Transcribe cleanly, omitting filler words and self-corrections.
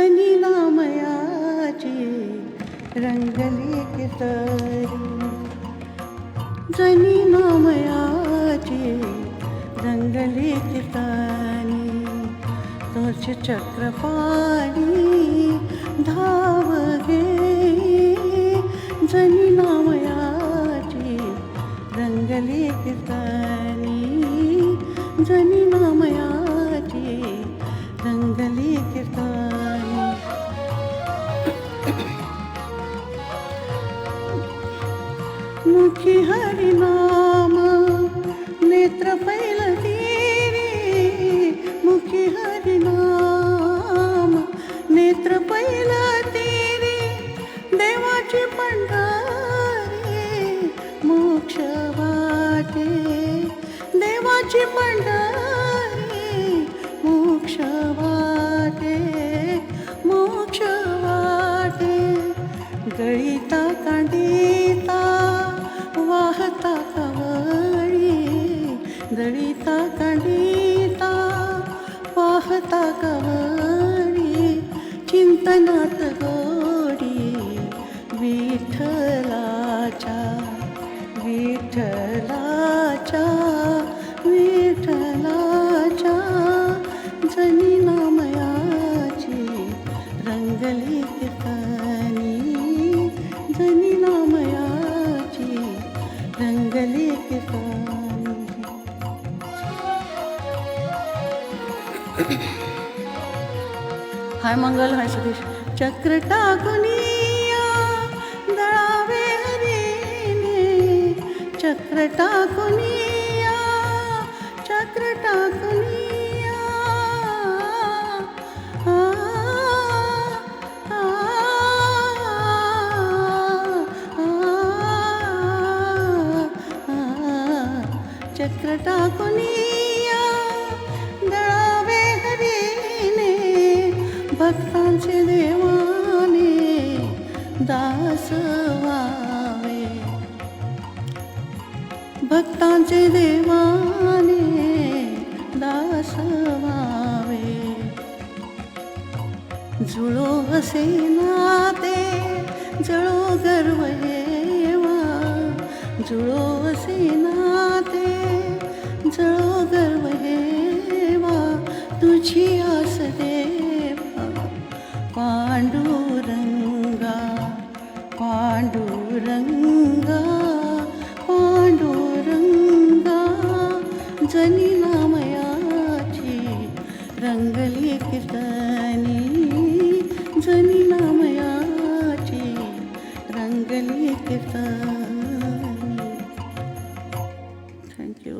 जनी नामयाची रंगली केसरी, जनी नामयाची रंगली केसरी, तोच चक्रपाणी धाव गे, जनी नामयाची रंगली केसरी, जनी नामयाची रंगली केसरी. मुखी हरिनाम नेत्र पैलतीरी, मुखी हरिनाम नेत्र पैलतीरी, देवाची पंढरी मोक्ष वाटे, देवाची पंढरी मोक्ष वाटे, मोक्ष वाटे. गळीता कांडिता वाहता कवळी, गळीता कांडिता वाहता कवळी, चिंतनात गोडी विठ्ठलाच्या, विठ्ठलाच्या, विठ्ठलाच्या, जनी नामयाची रंगली केसरी, जनी नामयाची रंगली केसरी. हाय मंगल, हाय सतीश. चक्र टाकुनिया दळावे हरीने, चक्र टाकुनिया, चक्र टाकुनिया, आ, आ, आ, चक्र टाकुनिया दळावे हरीने, भक्तांचे देवाने दास व्हावे, भक्तांचे देवाने दास व्हावे. जुळो असे नाते जळो गर्व हेवा, जुळो असे नाते जळो गर्व हेवा, तुझी आस देवा पांडुरंगा, पांडुरंगा, पांडुरंगा, जनी नामयाची रंगली केसरी, जनी नामयाची रंगली केसरी.